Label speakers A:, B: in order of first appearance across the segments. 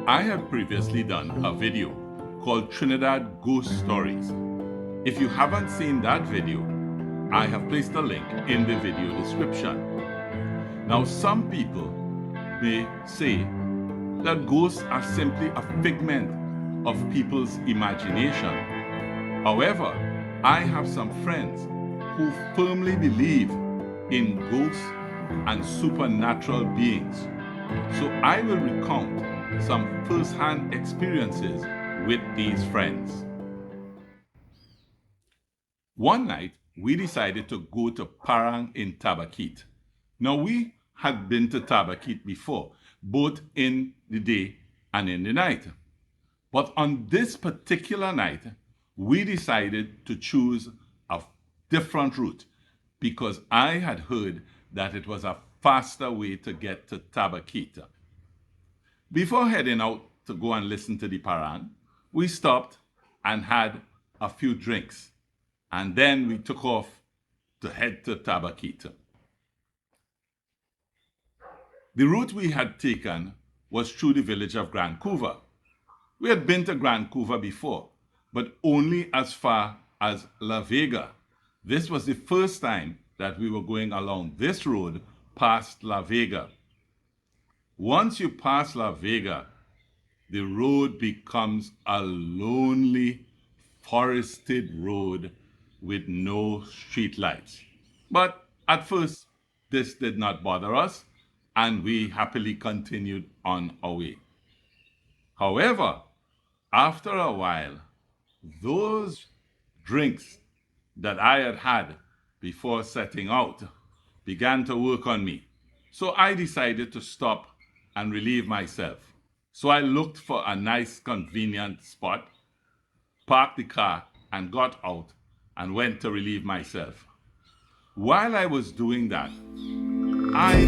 A: I had previously done a video called Trinidad Ghost Stories. If you haven't seen that video, I have placed a link in the video description. Now, some people may say that ghosts are simply a figment of people's imagination. However, I have some friends who firmly believe in ghosts and supernatural beings. So I will recount some first-hand experiences with these friends. One night, we decided to go to Parang in Tabaquite. Now, we had been to Tabaquite before, both in the day and in the night. But on this particular night, we decided to choose a different route because I had heard that it was a faster way to get to Tabaquite. Before heading out to go and listen to the Parang, we stopped and had a few drinks, and then we took off to head to Tabaquite. The route we had taken was through the village of Grand Couva. We had been to Grand Couva before, but only as far as La Vega. This was the first time that we were going along this road past La Vega. Once you pass La Vega, the road becomes a lonely, forested road with no street lights. But at first, this did not bother us, and we happily continued on our way. However, after a while, those drinks that I had had before setting out began to work on me. So I decided to stop and relieve myself. So I looked for a nice, convenient spot, parked the car, and got out and went to relieve myself. While I was doing that, I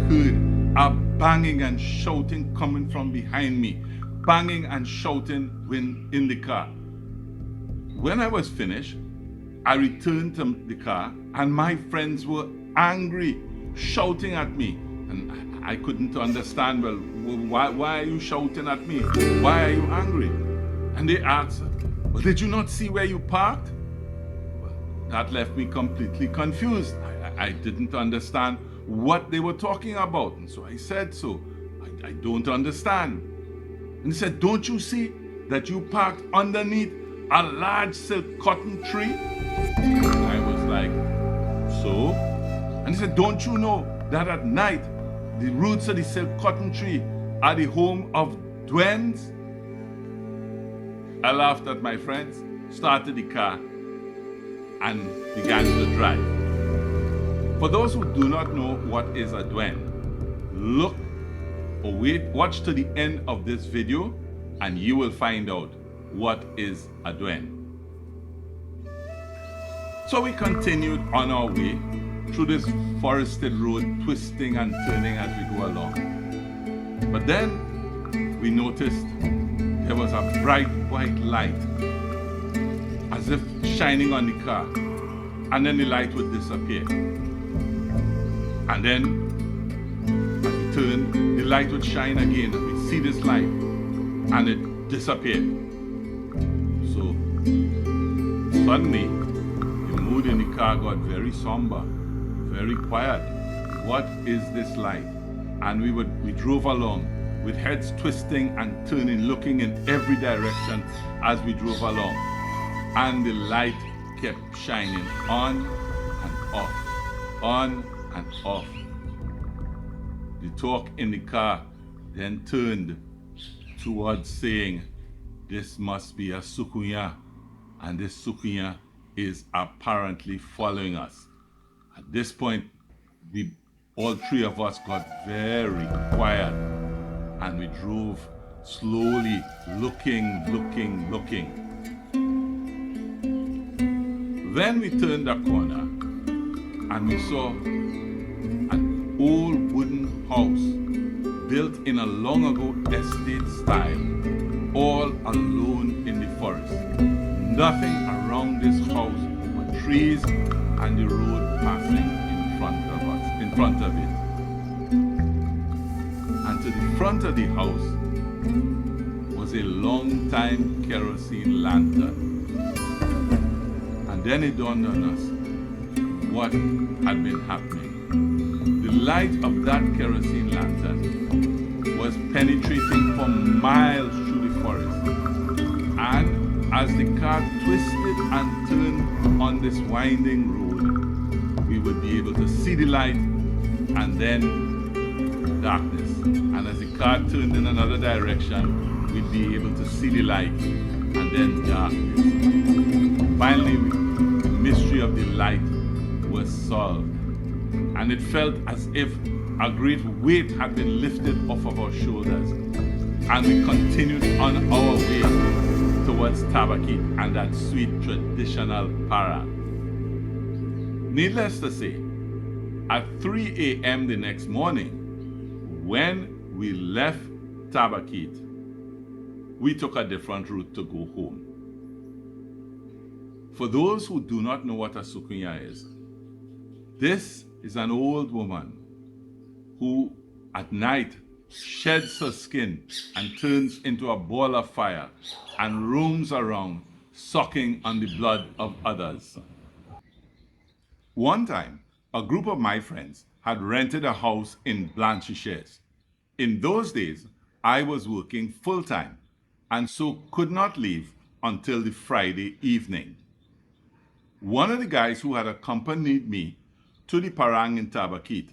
A: heard a banging and shouting coming from behind me, banging and shouting when in the car. When I was finished, I returned to the car and my friends were angry, shouting at me. And I couldn't understand, well, why are you shouting at me? Why are you angry? And they asked, well, did you not see where you parked? Well, that left me completely confused. I didn't understand what they were talking about. And so I said, I don't understand. And he said, don't you see that you parked underneath a large silk cotton tree? I was like, so? And he said, don't you know that at night, the roots of the silk cotton tree are the home of Douens? I laughed at my friends, started the car, and began to drive. For those who do not know what is a Douens, look or watch to the end of this video and you will find out what is a Douens. So we continued on our way through this forested road, twisting and turning as we go along. But then we noticed there was a bright white light, as if shining on the car, and then the light would disappear. And then, as we turned, the light would shine again, and we'd see this light, and it disappeared. So, suddenly, the mood in the car got very somber, very quiet. What is this light? And we drove along with heads twisting and turning, looking in every direction as we drove along. And the light kept shining on and off, on and off. The talk in the car then turned towards saying, this must be a Soucouyant, and this Soucouyant is apparently following us. At this point, all three of us got very quiet and we drove slowly, looking. Then we turned a corner and we saw an old wooden house built in a long ago estate style, all alone in the forest. Nothing around this house but trees and the road passing in front of it. And to the front of the house, was a long-time kerosene lantern. And then it dawned on us what had been happening. The light of that kerosene lantern was penetrating for miles through the forest. And as the car twisted and turned on this winding road, we would be able to see the light and then darkness. And as the car turned in another direction, we'd be able to see the light and then darkness. Finally, the mystery of the light was solved. And it felt as if a great weight had been lifted off of our shoulders. And we continued on our way towards Tabaquite and that sweet traditional para. Needless to say, at 3 a.m. the next morning, when we left Tabaquite, we took a different route to go home. For those who do not know what a Soucouyant is, this is an old woman who at night sheds her skin and turns into a ball of fire and roams around sucking on the blood of others. One time, a group of my friends had rented a house in Diablesse. In those days, I was working full-time and so could not leave until the Friday evening. One of the guys who had accompanied me to the parang in Tabaquite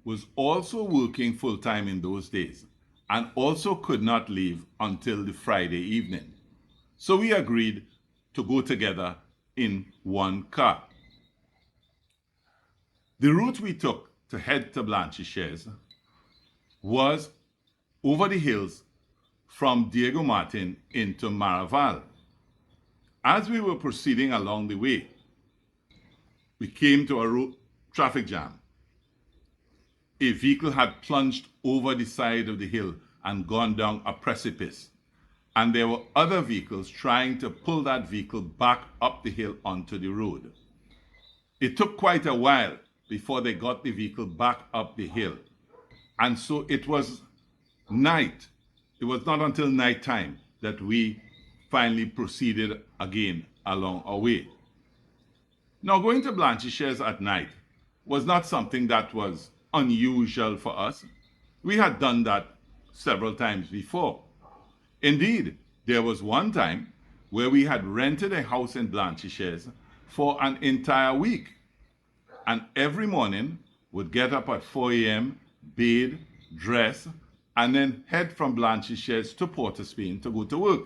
A: was also working full-time in those days and also could not leave until the Friday evening. So we agreed to go together in one car. The route we took to head to Diablesse was over the hills from Diego Martin into Maraval. As we were proceeding along the way, we came to a traffic jam. A vehicle had plunged over the side of the hill and gone down a precipice, and there were other vehicles trying to pull that vehicle back up the hill onto the road. It took quite a while before they got the vehicle back up the hill, and so it was night. It was not until nighttime that we finally proceeded again along our way. Now, going to Diablesse at night was not something that was unusual for us. We had done that several times before. Indeed, there was one time where we had rented a house in Diablesse for an entire week, and every morning would get up at 4 a.m., bathe, dress, and then head from Diablesse to Port of Spain to go to work.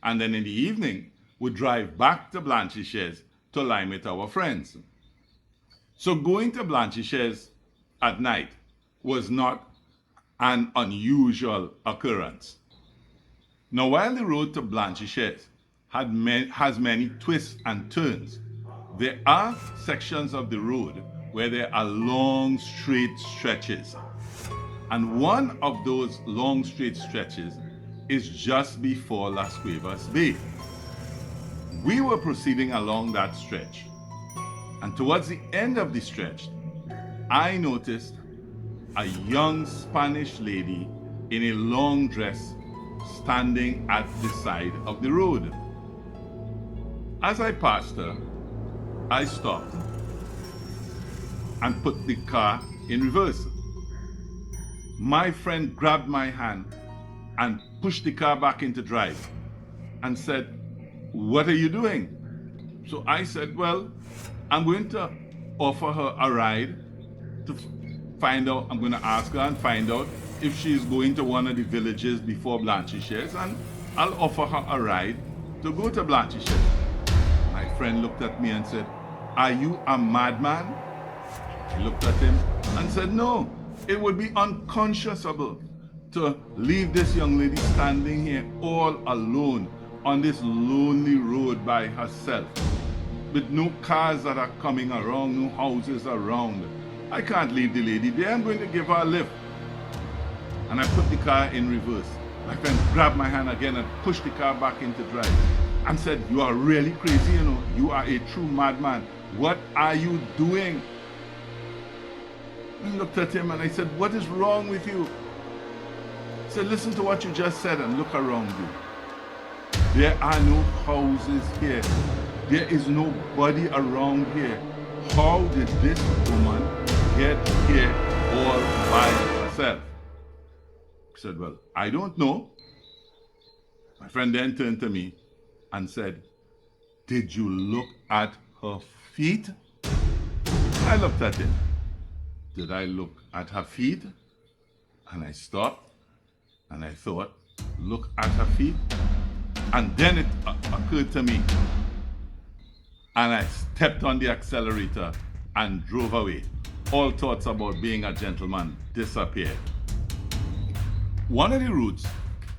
A: And then in the evening, would drive back to Diablesse to line with our friends. So going to Diablesse at night was not an unusual occurrence. Now, while the road to Diablesse has many twists and turns, there are sections of the road where there are long straight stretches. And one of those long straight stretches is just before Las Cuevas Bay. We were proceeding along that stretch, and towards the end of the stretch, I noticed a young Spanish lady in a long dress standing at the side of the road. As I passed her, I stopped and put the car in reverse. My friend grabbed my hand and pushed the car back into drive and said, "What are you doing?" So I said, "Well, I'm going to offer her a ride to find out. I'm going to ask her and find out if she's going to one of the villages before Diablesse, and I'll offer her a ride to go to Diablesse." My friend looked at me and said, "Are you a madman?" I looked at him and said, "No, it would be unconscionable to leave this young lady standing here all alone on this lonely road by herself, with no cars that are coming around, no houses around. I can't leave the lady there. I'm going to give her a lift." And I put the car in reverse. My friend grabbed my hand again and pushed the car back into drive and said, "You are really crazy, you know. You are a true madman. What are you doing?" I looked at him and I said, "What is wrong with you?" said, listen to what you just said and look around you. There are no houses here. There is nobody around here. How did this woman get here all by herself? I said, well, I don't know. My friend then turned to me and said, did you look at her feet? I looked at him. Did I look at her feet? And I stopped and I thought, look at her feet? And then it occurred to me. And I stepped on the accelerator and drove away. All thoughts about being a gentleman disappeared. One of the routes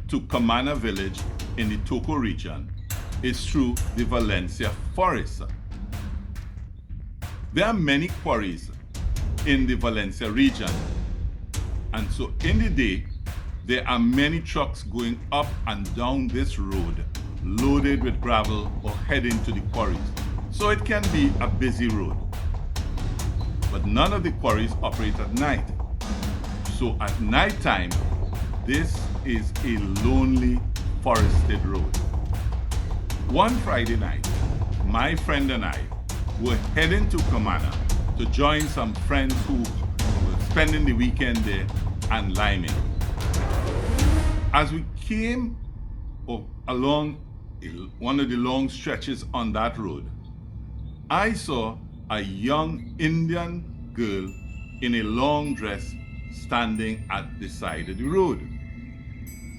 A: to Camana village in the Toco region is through the Valencia forest. There are many quarries in the Valencia region, and so in the day there are many trucks going up and down this road loaded with gravel or heading to the quarries, so it can be a busy road. But none of the quarries operate at night, so at night time this is a lonely forested road. One Friday night, my friend and I were heading to Camana to join some friends who were spending the weekend there and liming. As we came along one of the long stretches on that road, I saw a young Indian girl in a long dress standing at the side of the road.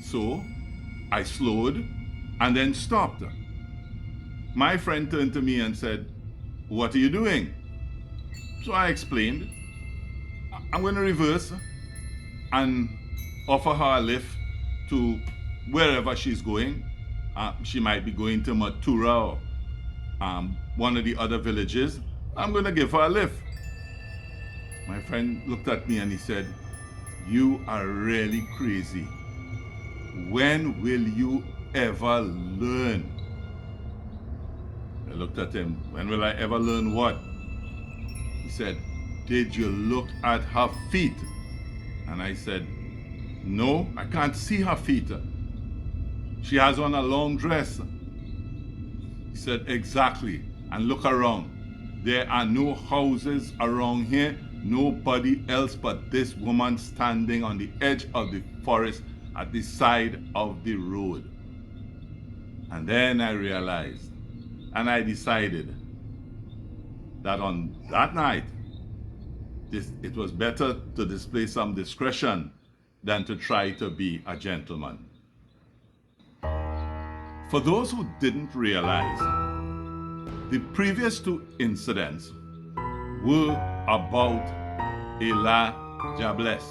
A: So I slowed and then stopped. My friend turned to me and said, what are you doing? So I explained, I'm going to reverse and offer her a lift to wherever she's going. She might be going to Matura or one of the other villages. I'm going to give her a lift. My friend looked at me and he said, you are really crazy. When will you ever learn? I looked at him. When will I ever learn what? He said, did you look at her feet? And I said, no, I can't see her feet. She has on a long dress. He said, exactly. And look around. There are no houses around here. Nobody else but this woman standing on the edge of the forest at the side of the road. And then I realized, and I decided that on that night, it was better to display some discretion than to try to be a gentleman. For those who didn't realize, the previous two incidents were about a Diablesse.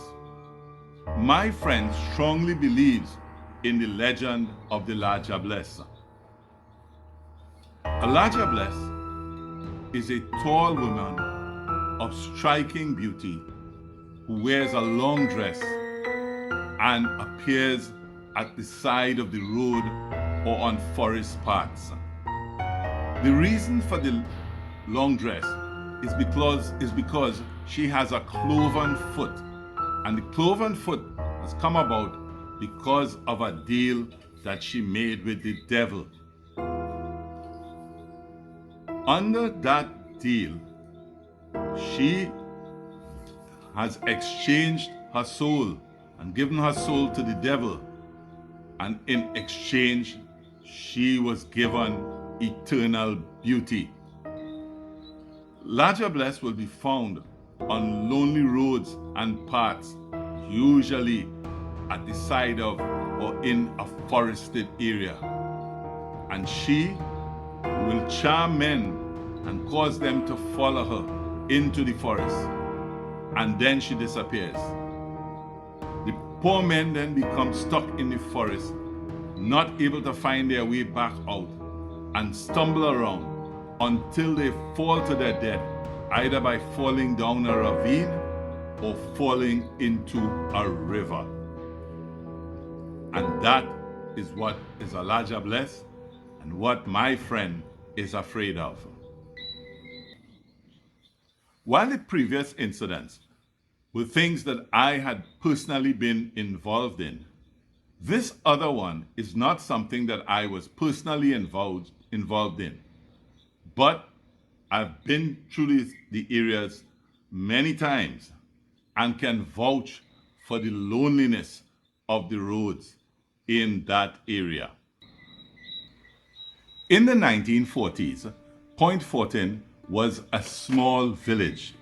A: My friend strongly believes in the legend of the Diablesse. A Diablesse is a tall woman of striking beauty who wears a long dress and appears at the side of the road or on forest paths. The reason for the long dress is because she has a cloven foot, and the cloven foot has come about because of a deal that she made with the devil. Under that deal, she has exchanged her soul and given her soul to the devil, and in exchange she was given eternal beauty. Diablesse will be found on lonely roads and paths, usually at the side of or in a forested area, and she will charm men and cause them to follow her into the forest, and then she disappears. The poor men then become stuck in the forest, not able to find their way back out, and stumble around until they fall to their death, either by falling down a ravine or falling into a river. And that is what is a Diablesse and what my friend is afraid of. While the previous incidents were things that I had personally been involved in, This other one is not something that I was personally involved in, but I've been through the areas many times and can vouch for the loneliness of the roads in that area. In the 1940s, Point Fortin was a small village.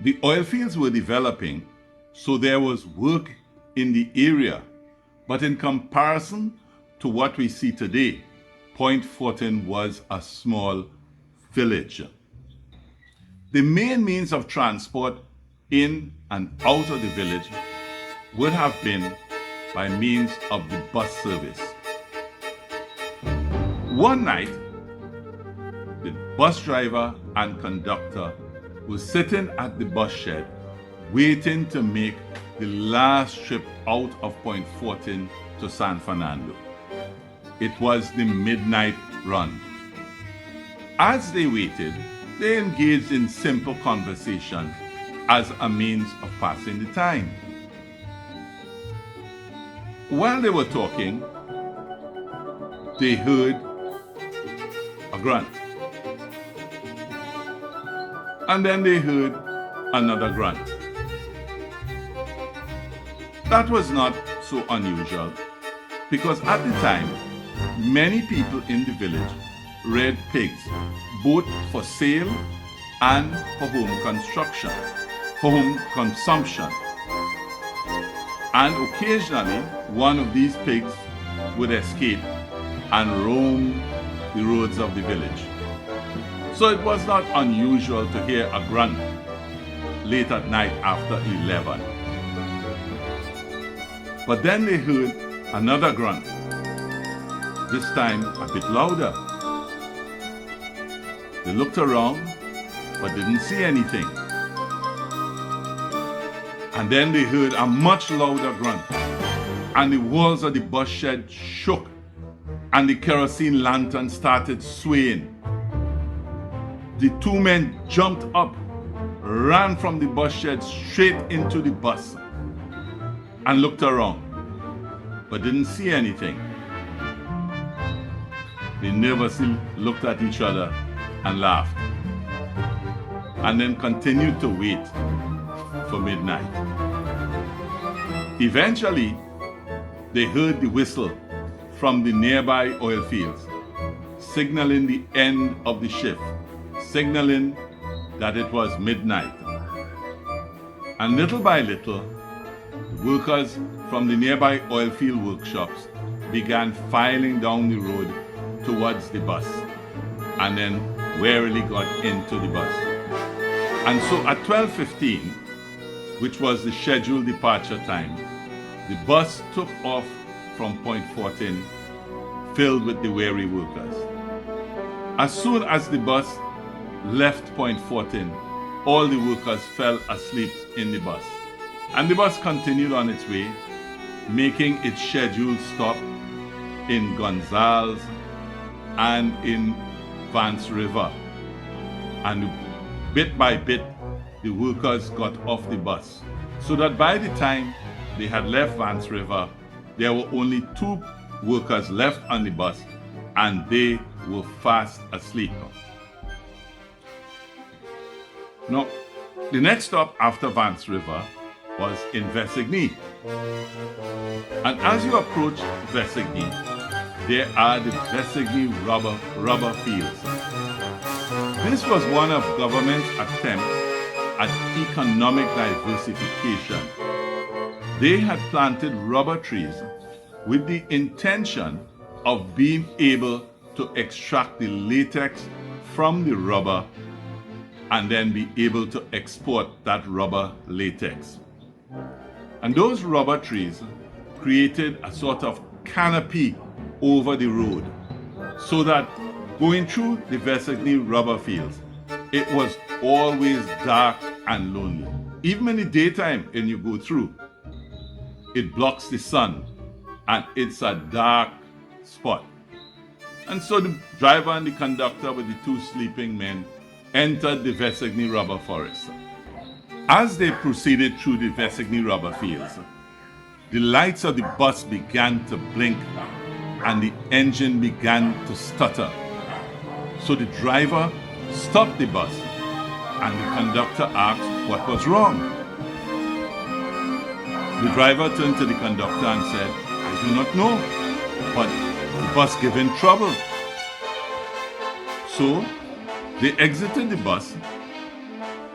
A: The oil fields were developing, so there was work in the area, but in comparison to what we see today, Point Fortin was a small village. The main means of transport in and out of the village would have been by means of the bus service. One night, the bus driver and conductor were sitting at the bus shed waiting to make the last trip out of Point Fortin to San Fernando. It was the midnight run. As they waited, they engaged in simple conversation as a means of passing the time. While they were talking, they heard a grunt. And then they heard another grunt. That was not so unusual because at the time, many people in the village reared pigs, both for sale and for home consumption. And occasionally, one of these pigs would escape and roam the roads of the village. So it was not unusual to hear a grunt late at night after 11. But then they heard another grunt, this time a bit louder. They looked around but didn't see anything. And then they heard a much louder grunt, and the walls of the bus shed shook and the kerosene lantern started swaying. The two men jumped up, ran from the bus shed straight into the bus, and looked around, but didn't see anything. They nervously looked at each other and laughed, and then continued to wait for midnight. Eventually, they heard the whistle from the nearby oil fields, signaling the end of the shift, signaling that it was midnight. And little by little, workers from the nearby oil field workshops began filing down the road towards the bus, and then warily got into the bus. And so at 12:15, which was the scheduled departure time, the bus took off from Point Fortin, filled with the weary workers. As soon as the bus left Point Fortin, all the workers fell asleep in the bus, and the bus continued on its way, making its scheduled stop in Gonzales and in Vance River. And bit by bit, the workers got off the bus, so that by the time they had left Vance River, there were only 2 workers left on the bus, and they were fast asleep. Now, the next stop after Vance River was in Vessigny. And as you approach Vessigny, there are the Vessigny rubber fields. This was one of government's attempts at economic diversification. They had planted rubber trees with the intention of being able to extract the latex from the rubber and then be able to export that rubber latex. And those rubber trees created a sort of canopy over the road, so that going through the Vessigny rubber fields, it was always dark and lonely. Even in the daytime when you go through, it blocks the sun and it's a dark spot. And so the driver and the conductor with the 2 sleeping men entered the Vessigny rubber forest. As they proceeded through the Vessigny rubber fields, the lights of the bus began to blink and the engine began to stutter. So the driver stopped the bus and the conductor asked what was wrong. The driver turned to the conductor and said, "I do not know, but the bus giving trouble." So they exited the bus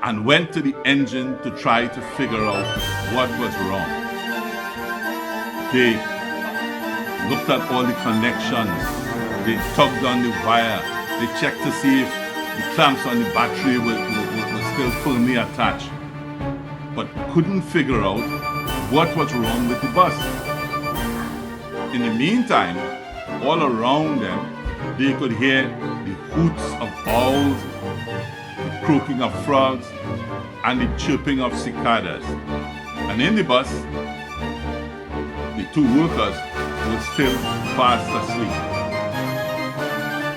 A: and went to the engine to try to figure out what was wrong. They looked at all the connections, they tugged on the wire, they checked to see if the clamps on the battery were still firmly attached, but couldn't figure out what was wrong with the bus. In the meantime, all around them, they could hear the hoots of owls, the croaking of frogs, and the chirping of cicadas. And in the bus, the two workers were still fast asleep.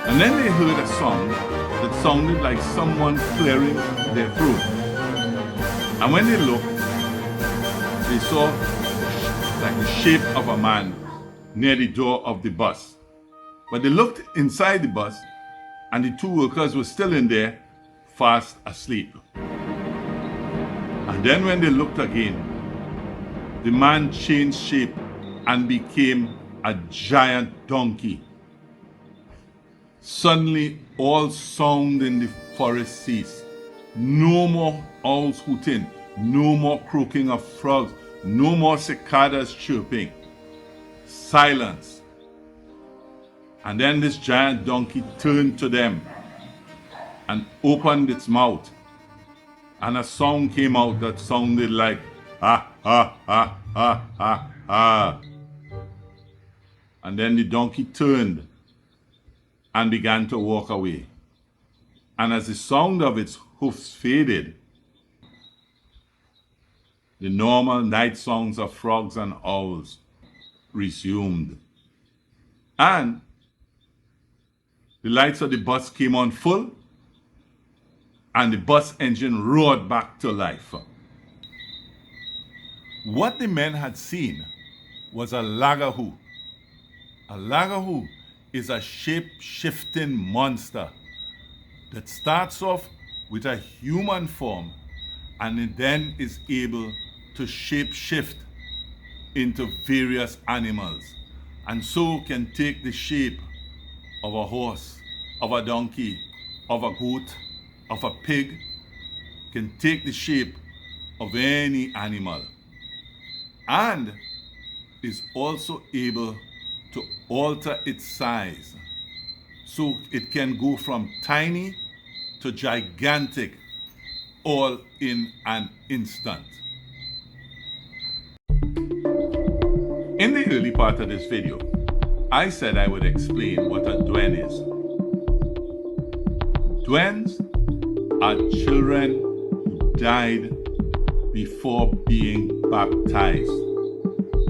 A: And then they heard a song that sounded like someone clearing their throat. And when they looked, they saw like the shape of a man near the door of the bus. But they looked inside the bus and the two workers were still in there, fast asleep. And then when they looked again, the man changed shape and became a giant donkey. Suddenly, all sound in the forest ceased. No more owls hooting, no more croaking of frogs, no more cicadas chirping. Silence. And then this giant donkey turned to them and opened its mouth. And a sound came out that sounded like, "Ha, ha, ha, ha, ha, ha." And then the donkey turned and began to walk away. And as the sound of its hoofs faded, the normal night songs of frogs and owls resumed. And the lights of the bus came on full, and the bus engine roared back to life. What the men had seen was a Lagahoo. A Lagahoo is a shape-shifting monster that starts off with a human form and it then is able to shape-shift into various animals, and so can take the shape of a horse, of a donkey, of a goat, of a pig, can take the shape of any animal, and is also able to alter its size. So it can go from tiny to gigantic all in an instant. In the early part of this video, I said I would explain what a Douens is. Douens are children who died before being baptized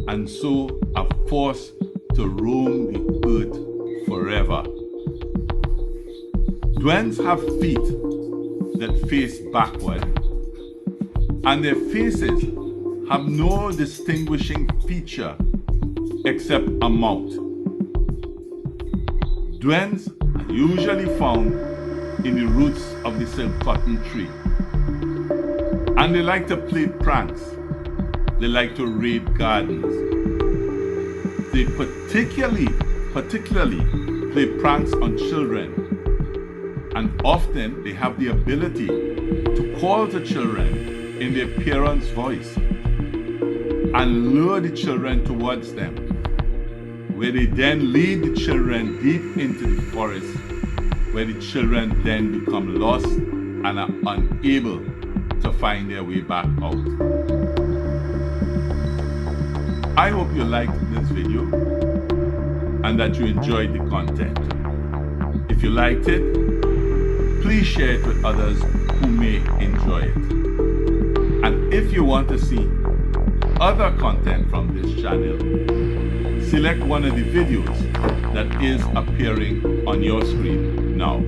A: and so are forced to roam the earth forever. Douens have feet that face backward, and their faces have no distinguishing feature except a mouth. Douens are usually found in the roots of the Soucouyant tree, and they like to play pranks. They like to raid gardens. They particularly play pranks on children, and often they have the ability to call to children in their parents' voice and lure the children towards them, where they then lead the children deep into the forest, where the children then become lost and are unable to find their way back out. I hope you liked this video and that you enjoyed the content. If you liked it, please share it with others who may enjoy it. And if you want to see other content from this channel, select one of the videos that is appearing on your screen now.